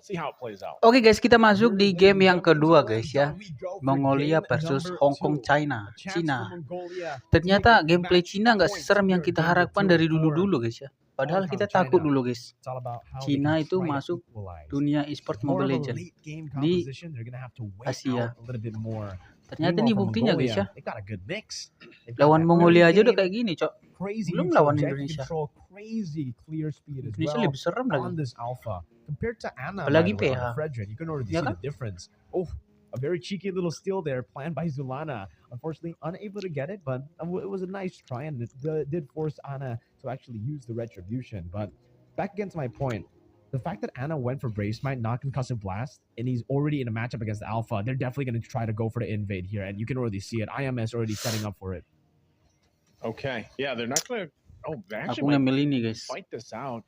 Let's see how it plays out. Oke guys, kita masuk di game yang kedua guys ya. Mongolia versus Hong Kong China. Ternyata gameplay Cina nggak seserem yang kita harapkan dari dulu-dulu guys ya. Padahal kita takut dulu guys. Cina itu masuk dunia e-sport Mobile Legends di Asia. Ternyata ini buktinya guys ya. Lawan Mongolia aja udah kayak gini, cok. Belum lawan Indonesia. Indonesia lebih serem lagi. Apalagi PH. Ya kan? A very cheeky little steal there planned by Zulana. Unfortunately, unable to get it, but it was a nice try, and it did force Ana to actually use the retribution. But back against my point, the fact that Ana went for Brave Smite, not Concussive Blast, and he's already in a matchup against Alpha, they're definitely going to try to go for the invade here, and you can already see it. IMS already setting up for it. Okay, yeah, they're not going to... Oh, they Aku actually ngambil ini might guys. fight this out.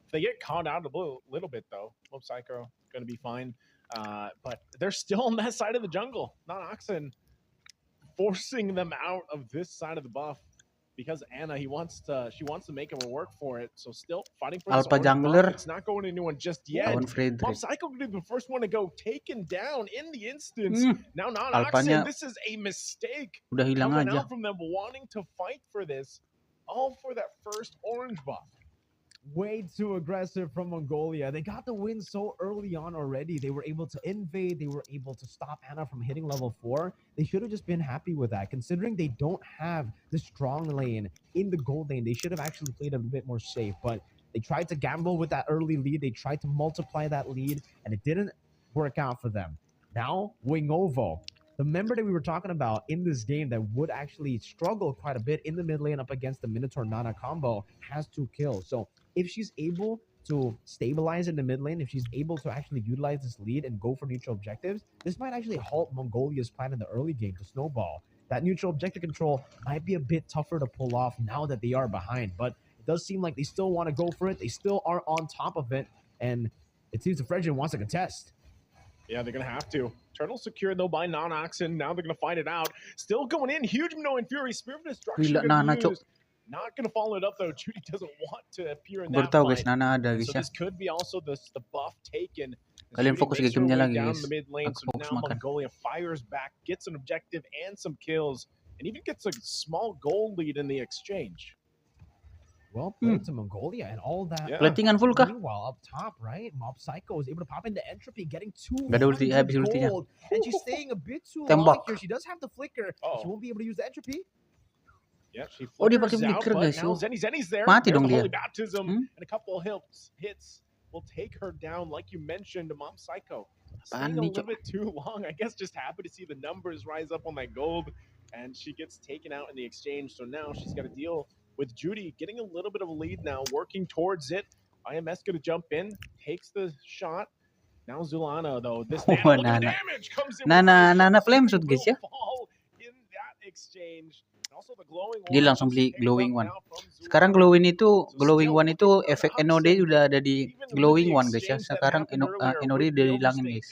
If they get caught out a little bit, though, Mob Psycho going to be fine. But they're still on that side of the jungle. Not Oxen forcing them out of this side of the buff because Ana she wants to make him work for it. So still fighting for this Alpha orange jungler. buff. It's not going to anyone just yet. Lawan Frederick. Mob Psycho could be the first one to go taken down in the instance. Now not Alphanya Oxen. This is a mistake. Udah hilang Coming aja. out from them wanting to fight for this. All for that first orange buff. Way too aggressive from Mongolia. They got the win so early on already. They were able to invade. They were able to stop Ana from hitting level 4. They should have just been happy with that. Considering they don't have the strong lane in the gold lane, they should have actually played a bit more safe. But they tried to gamble with that early lead. They tried to multiply that lead, and it didn't work out for them. Now, Wingovo, the member that we were talking about in this game that would actually struggle quite a bit in the mid lane up against the Minotaur Nana combo, has 2 kills. So if she's able to stabilize in the mid lane, if she's able to actually utilize this lead and go for neutral objectives, this might actually halt Mongolia's plan in the early game to snowball. That neutral objective control might be a bit tougher to pull off now that they are behind, but it does seem like they still want to go for it. They still are on top of it, and it seems the Frederick wants to contest. Yeah, they're going to have to. Turtle secured, though, by Non-Oxen. Now they're going to fight it out. Still going in. Huge Minnow and Fury. Spirit of Destruction going to be used. Not going to follow it up, though. Judy doesn't want to appear in that fight. So this could be also the buff taken. Kalian fokus ke gamenya lagi down guys. the mid lane, so now Mongolia fires back, gets an objective and some kills, and even gets a small gold lead in the exchange. Well played to Mongolia and all that. Platingan full kah? Meanwhile, up top, right, Mob Psycho is able to pop into Entropy, getting 200 gold, and she's staying a bit too long here. She does have the flicker. She won't be able to use the Entropy. Yeah, she dia pakai flicker guys. Zenny's there. Mati dong dia. Holy Baptism and a couple of hits will take her down, like you mentioned, Mob Psycho. Staying a little bit too long. I guess just happy to see the numbers rise up on that gold, and she gets taken out in the exchange. So now she's got to deal with Judy getting a little bit of a lead now, working towards it. IMS going to jump in, takes the shot. Now Zulana, though, this damage comes in. Nana flame shoot guys ya. In that exchange. Also the glowing Dia langsung beli glowing one. Sekarang glowing one itu efek NOD udah ada di glowing one guys ya. Sekarang NOD udah dihilangin guys.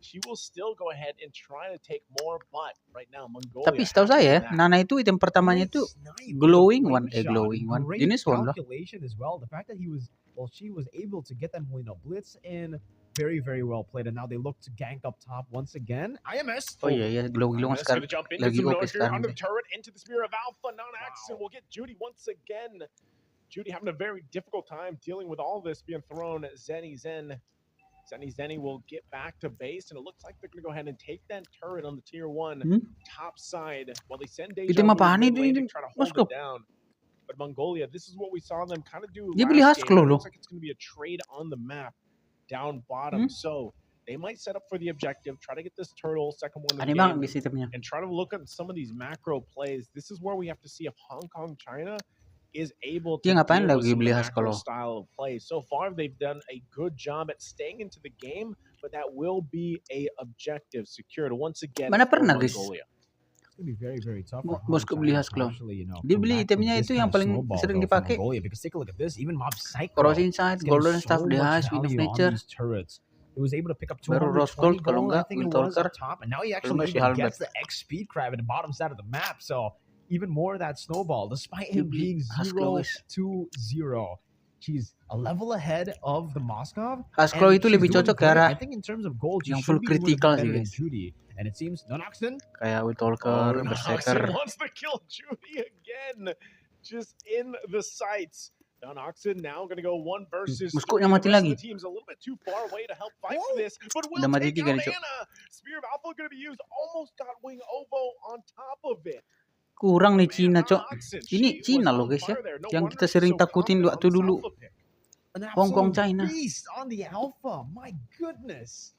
She will still go ahead and try to take more, but right now Mongolia. Tapi setahu saya, Nana itu item pertamanya itu glowing one. Jenis one loh. The fact that she was able to get them, blitz in. Very, very well played, and now they look to gank up top once again. IMS. Oh yeah, glowing sekarang lagi OP sekarang. Under the turret into the spear of Alpha. Non-Axon will get Judy once again. Judy having a very difficult time dealing with all this being thrown. Zenny will get back to base, and it looks like they're going to go ahead and take that turret on the tier 1 top side while they send Deja to try to hold it down. But Mongolia, this is what we saw them kind of do last game. It looks like it's going to be a trade on the map. Down bottom, so they might set up for the objective, try to get this turtle, second one in the game, and try to look at some of these macro plays. This is where we have to see if Hong Kong, China is able to deal with some macro style of play. So far, they've done a good job at staying into the game, but that will be a objective secured once again for Mongolia. Be very, very tough. Bosku beli Haskell. Dia beli itemnya itu yang paling sering dipakai. Cross Inside, Golden Staff, DH, Wind of Nature. He was able to pick up Baru Rose Gold kalau enggak Wind Talker. And now he actually gets the X Speed Crab at the bottom side of the map. So even more of that snowball, despite him being 0-2-0. She's a level ahead of the Moskov. Haskell And itu she's lebih doing cocok ke great. arah I think in terms of gold, she yang full should be doing a bit critical sih better than guys. Judy. And it seems Nonoxen. Kayak Oh, Witolker, Nonoxen Berserker. wants to kill Judy again. Just in the sights. Nonoxen now going to go one versus Muskuknya three. The mati rest of lagi. the team's a little bit too far away to help fight for this, but will Udah mati take 3 out nih, Cuk. Anna. Spear of Alpha going to be used. Almost got Wing Ovo on top of it. Kurang nih Man, Cina, Cok. Nonoxen, Ini she was Cina loh on guys ya. fire there. No Yang wonder kita she's sering so takutin confident on waktu this dulu. Alpha pick. An Hong Kong, absolute China. beast on the Alpha. My goodness.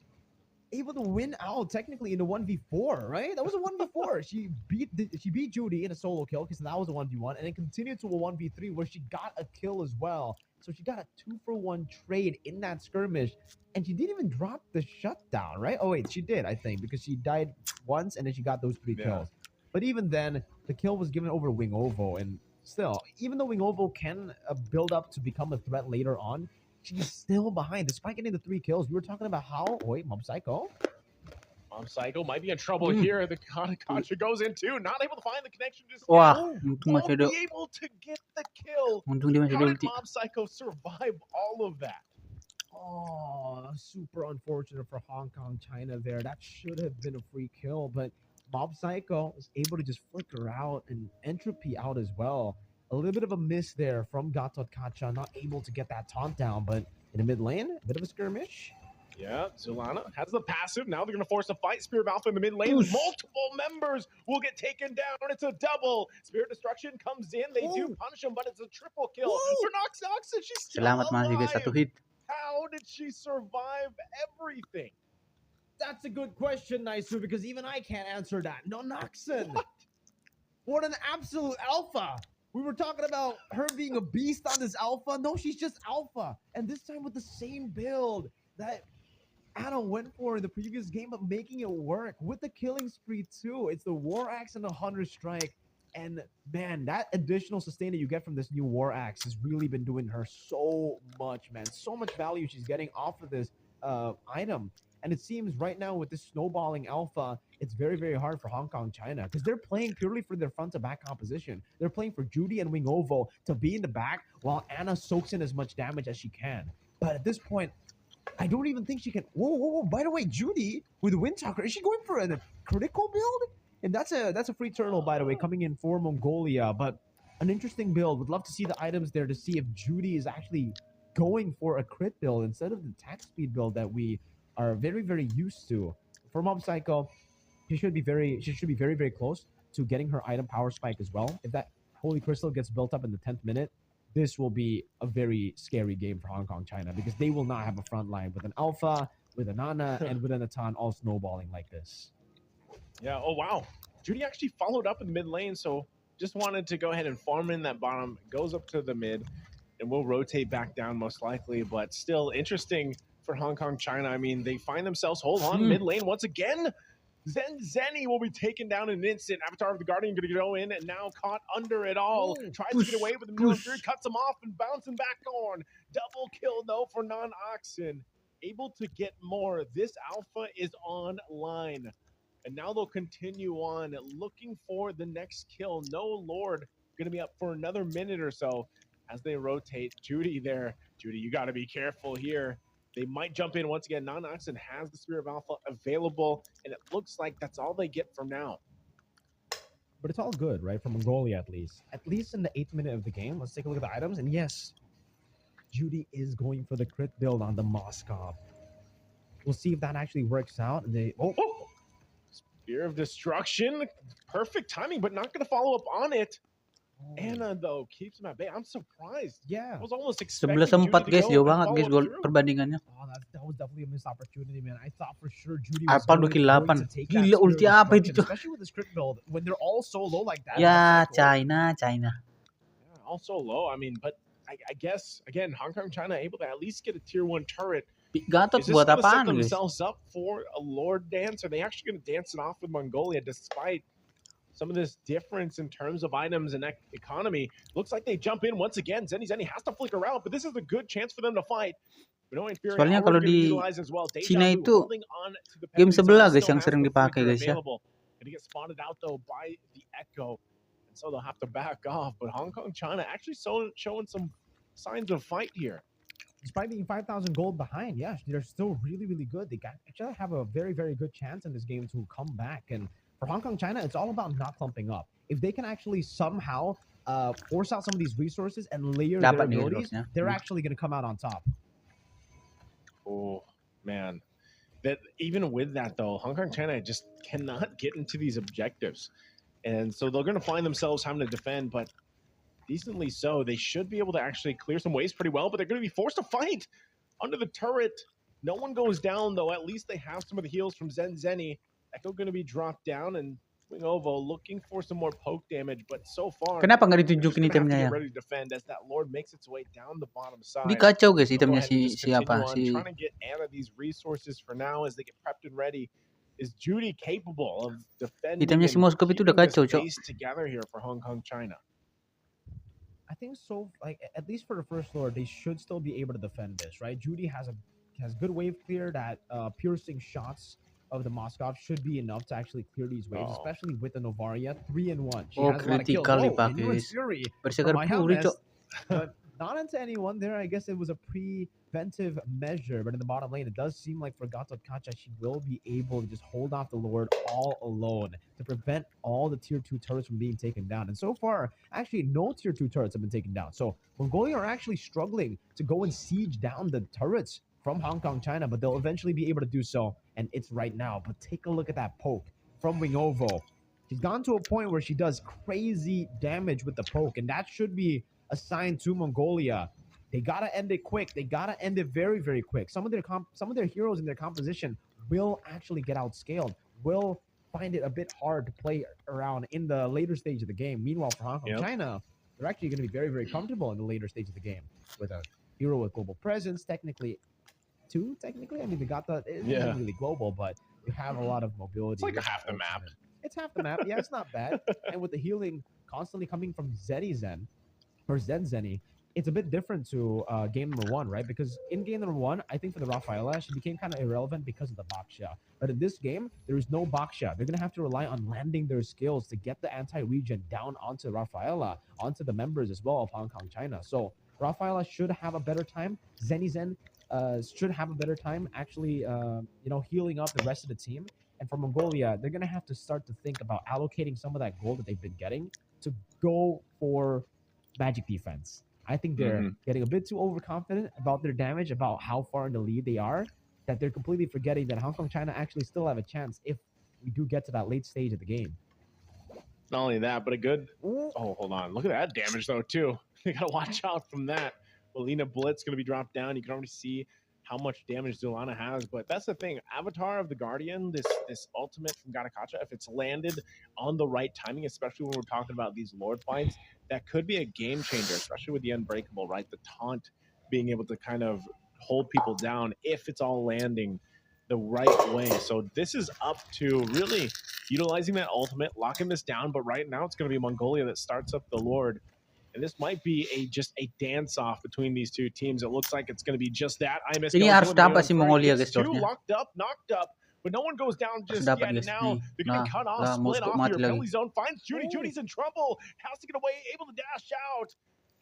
Able to win out technically in a 1v4, right? That was a 1v4. She beat Judy in a solo kill because that was a 1v1, and it continued to a 1v3 where she got a kill as well. So she got a 2-for-1 trade in that skirmish, and she didn't even drop the shutdown, right? Oh wait, she did, I think, because she died once and then she got those 3 kills. But even then, the kill was given over to Wing Ovo, and still, even though Wing Ovo can build up to become a threat later on, she's still behind despite getting the 3 kills. We were talking about how Mob Psycho. Mob Psycho might be in trouble here. The Contra goes in too, not able to find the connection just Wah, yet. untung Won't masih ada. be able to get the kill. Untung dia masih How ada did ulti. Mob Psycho survive all of that? Oh, super unfortunate for Hong Kong, China there. That should have been a free kill, but Mob Psycho was able to just flicker out and entropy out as well. A little bit of a miss there from Gatot Kacha, not able to get that taunt down, but in the mid lane, a bit of a skirmish. Yeah, Zulana has the passive. Now they're going to force a fight. Spirit of Alpha in the mid lane. Oosh. Multiple members will get taken down. It's a double. Spirit Destruction comes in. They do punish him, but it's a triple kill. For Noxoxen, she's still Selamat masih guys, alive. 1 hit. How did she survive everything? That's a good question, Naisu, because even I can't answer that. No, Noxen. What an absolute alpha. We were talking about her being a beast on this alpha. No, she's just alpha. And this time with the same build that Anna went for in the previous game, but making it work with the killing spree too. It's the War Axe and the Hunter Strike. And man, that additional sustain that you get from this new War Axe has really been doing her so much, man. So much value she's getting off of this item. And it seems right now with this Snowballing Alpha, it's very, very hard for Hong Kong, China, because they're playing purely for their front to back composition. They're playing for Judy and Wing Ovo to be in the back while Anna soaks in as much damage as she can. But at this point, I don't even think she can. Whoa. By the way, Judy with Windtalker, is she going for a critical build? And that's a free turtle, by the way, coming in for Mongolia. But an interesting build. Would love to see the items there to see if Judy is actually going for a crit build instead of the attack speed build that we are very, very used to. For Mob Psycho, she should be very, very close to getting her item power spike as well. If that Holy Crystal gets built up in the 10th minute, this will be a very scary game for Hong Kong, China, because they will not have a front line with an Alpha, with an Nana, and with an Atan all snowballing like this. Yeah, oh wow. Judy actually followed up in the mid lane, so just wanted to go ahead and farm in that bottom. Goes up to the mid, and we'll rotate back down most likely, but still interesting for Hong Kong, China. I mean, they find themselves, hold on, mid lane once again. Zenny will be taken down in an instant. Avatar of the Guardian going to go in and now caught under it all. Tries to get away with the military, cuts him off and bouncing back on. Double kill though for Non-Oxen. Able to get more. This Alpha is online. And now they'll continue on looking for the next kill. No Lord going to be up for another minute or so as they rotate. Judy there. Judy, you got to be careful here. They might jump in once again. Non-Oxen has the Spirit of Alpha available, and it looks like that's all they get from now. But it's all good, right? For Mongolia, at least. At least in the 8th minute of the game. Let's take a look at the items. And yes, Judy is going for the crit build on the Moskov. We'll see if that actually works out. They Spear of Destruction. Perfect timing, but not going to follow up on it. Anna, though, keeps him at bay. I'm surprised. Yeah. I was almost expecting 11-4 Judy guys, to jauh go banget and guys follow gol through. perbandingannya. Oh, that was definitely a missed opportunity, man. I thought for sure Judy was Alpha going 28. to take that Gila, Spirit ulti of apa itu, Destruction, Cok? especially with the script build. When they're all so low like that. Ya, that's China. Yeah, also low. I mean, but I guess, again, Hong Kong, China able to at least get a tier 1 turret. Gatot Is this buat going to set apaan guys? themselves up for a Lord dance? Are they actually going to dance it off with Mongolia despite some of this difference in terms of items and economy? Looks like they jump in once again. Zenny has to flicker out, but this is a good chance for them to fight. Soalnya kalau di Cina itu game sebelah guys yang sering dipakai guys ya. And he gets spotted out though by the Echo, and so they'll have to back off. But Hong Kong, China actually showing some signs of fight here. Despite being 5,000 gold behind, yeah, they're still really, really good. They actually have a very, very good chance in this game to come back. And for Hong Kong, China, it's all about not clumping up. If they can actually somehow force out some of these resources and layer their Dapat nih abilities, resource-nya. they're actually going to come out on top. Oh, man. That even with that, though, Hong Kong, China just cannot get into these objectives. And so they're going to find themselves having to defend, but decently so. They should be able to actually clear some waves pretty well, but they're going to be forced to fight under the turret. No one goes down, though. At least they have some of the heals from Zeni. Echo going to be dropped down, and Wingovo looking for some more poke damage, but so far, Kenapa nggak they're just ditunjukin gonna have to itemnya get ya? ready to defend as that Lord makes its way down the bottom side. Ini kacau guys They'll go itemnya ahead and si just siapa continue on si trying to get Anna these resources for now as they get prepped and ready. Is Judy capable of defending itemnya si and Moskov itu udah keeping this kacau, Cok. base together here for Hong Kong, China? I think so. Like at least for the first Lord, they should still be able to defend this, right? Judy has good wave clear. That piercing shots of the Moskov should be enough to actually clear these waves, especially with the Novaria 3-in-1. She Oh, has a lot of kills. critical Oh, dipakai Inuit guys. Fury Bersegar from puri, Iesf, Cok. but not into anyone there. I guess it was a preventive measure, but in the bottom lane, it does seem like for Gatot Kacha, she will be able to just hold off the Lord all alone to prevent all the tier 2 turrets from being taken down. And so far, actually, no tier 2 turrets have been taken down. So Mongolia are actually struggling to go and siege down the turrets from Hong Kong, China, but they'll eventually be able to do so, and it's right now. But take a look at that poke from Wingovo. She's gone to a point where she does crazy damage with the poke, and that should be a sign to Mongolia. They gotta end it quick. They gotta end it very, very quick. Some of their heroes in their composition will actually get outscaled, will find it a bit hard to play around in the later stage of the game. Meanwhile, for Hong Kong, China, they're actually going to be very, very comfortable in the later stage of the game with a hero with global presence. Technically, I mean, they got the it's not really global, but you have a lot of mobility. It's like half the map. It's half the map. Yeah, it's not bad. And with the healing constantly coming from Zen or Zeni, it's a bit different to game number 1, right? Because in game number 1, I think for the Rafaela, she became kind of irrelevant because of the Baksha. But in this game, there is no Baksha. They're going to have to rely on landing their skills to get the anti-regen down onto Rafaela, onto the members as well of Hong Kong, China. So Rafaela should have a better time. Zen should have a better time actually, healing up the rest of the team. And for Mongolia, they're going to have to start to think about allocating some of that gold that they've been getting to go for magic defense. I think they're getting a bit too overconfident about their damage, about how far in the lead they are, that they're completely forgetting that Hong Kong, China actually still have a chance if we do get to that late stage of the game. Not only that, but a good... Oh, hold on. Look at that damage, though, too. You got to watch out from that. Melina Blitz going to be dropped down. You can already see how much damage Zulana has, but that's the thing. Avatar of the Guardian, this ultimate from Gatakacha, if it's landed on the right timing, especially when we're talking about these Lord fights, that could be a game changer, especially with the Unbreakable, right? The taunt being able to kind of hold people down if it's all landing the right way. So this is up to really utilizing that ultimate, locking this down, but right now it's going to be Mongolia that starts up the Lord. And this might be just a dance-off between these two teams. It looks like it's going to be just that. Ini harus dapat si Mongolia guys Two dosnya. locked up, knocked up, but no one goes down just Harus dapat yet. guys. Now they're going to cut off, split off mati here. lagi. Penalty zone finds Judy. Judy's in trouble. Has to get away, able to dash out,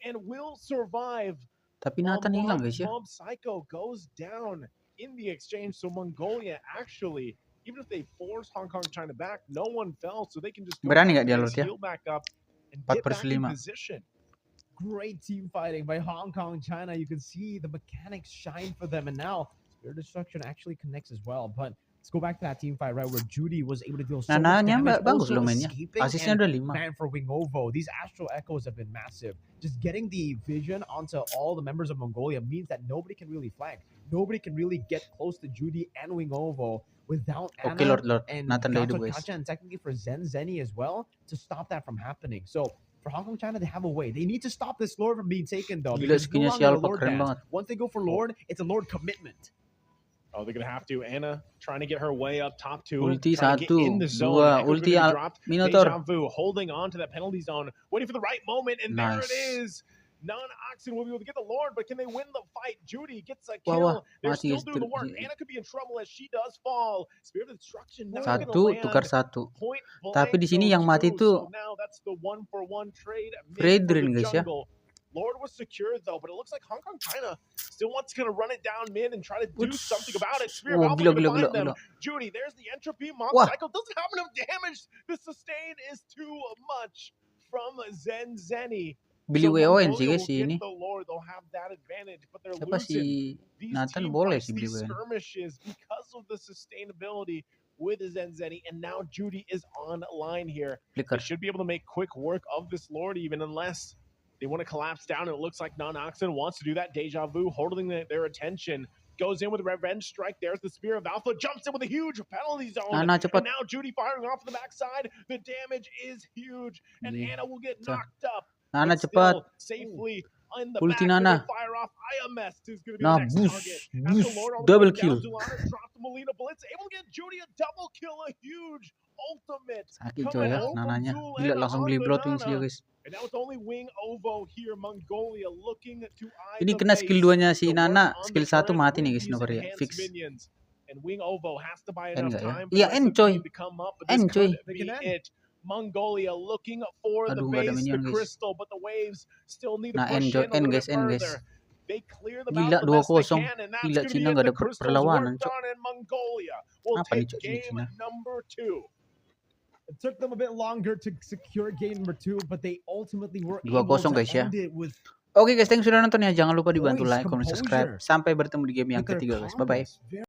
and will survive. Tapi Nathan hilang guys ya. Mob Psycho goes down in the exchange. So Mongolia actually, even if they force Hong Kong China back, no one fell, so they can just go Berani nggak dia Lord ya? heal back up and 4 get per back in 5. position. Great team fighting by Hong Kong, China. You can see the mechanics shine for them, and now Spirit Destruction actually connects as well. But let's go back to that team fight, right, where Judy was able to deal so much Nananya damage, bagus also loh mainnya. escaping, Asisnya udah and 5. man, for Wingovo, these Astral Echoes have been massive. Just getting the vision onto all the members of Mongolia means that nobody can really flank. Nobody can really get close to Judy and Wingovo without Okay, Anna Lord. and Nathan dah hidup Gatot guys. Kacha, and technically for Zeni as well, to stop that from happening. So for Hong Kong, China, they have a way. They need to stop this Lord from being taken, though. Gila Because it's skinnya no si longer a Alpha Lord keren dance. banget. Once they go for Lord, it's a Lord commitment. Oh, they're going to have to. Anna trying to get her way up top 2. Ulti trying to get 1, in the zone. 2, Echo's ulti gonna be dropped. Minotaur. Deja Vu holding on to that penalty zone, waiting for the right moment, and there it is. Non-Oxen will be able to get the Lord, but can they win the fight? Judy gets a kill. They're still doing the work. Anna could be in trouble as she does fall. Spirit of Destruction not going to 1 tukar land. 1. Point Tapi di blank sini yang goes mati through. tuh So now that's the 1-for-1 trade made for Fredrin the guys ya. jungle. Lord was secured though, but it looks like Hong Kong China still wants to run it down mid and try to do something about it. Spirit of Oh, Alpha gila, gonna gila, find gila, them. gila. Judy, there's the entropy. Monk Wah. cycle doesn't have enough damage. The sustain is too much from Zenny. Beli So WON Mongolia sih guys will si get ini. the Lord. They'll have that advantage, but they're Siapa losing si these Nathan team boleh fights, sih beli these WON. skirmishes because of the sustainability with Zenny, and now Judy is online here. Flicker. They should be able to make quick work of this Lord, even unless they want to collapse down. It looks like Non-Oxen wants to do that. Deja Vu holding their attention. Goes in with a revenge strike. There's the Spear of Alpha. Jumps in with a huge penalty zone. Nana And cepat. now Judy firing off the backside. The damage is huge. And Iya. Anna will get knocked up. Nana But cepat. still safely in the Ulti back. They're Nana. gonna fire off. Iesf is going to be Nah, the next boost, target. boost, As the Lord on the double way kill. down, Zulana dropped the Molina Blitz. Able to get Judy a double kill. A huge ultimate. Sakit Coming coy ya out from Nananya. Zul Gila and langsung on beli the blood wings Nana. dia guys. And now it's only Wing Ovo here, Mongolia looking to eye Ini the kena skill base. 2-nya si The work Nana, on skill the 1 turret mati will nih guys use Snowballing ya. enhanced Fix. minions. And Wing Ovo has to buy End enough nggak ya? time for Iya, the end rest of the coy. team to come up. But this End coy. could be it. Mongolia looking for the Aduh nggak ada base, the minion guys. crystal, but the waves still need to Nah, push in a end little guys, bit end guys. further. They clear them Gila out the best they 2-0. can, and that's Gila going to Cina be it. nggak The ada crystals perlawanan, worked cok. on, and Mongolia will Apa nih take cok si game Cina? number 2. It took them a bit longer to secure game number 2, but they ultimately were 2-0 able to guys ya. end it with Oke guys, thanks sudah nonton ya. Jangan lupa dibantu poise, like, comment, subscribe. composure, Sampai bertemu di game yang with their ketiga guys. Bye bye. calmness.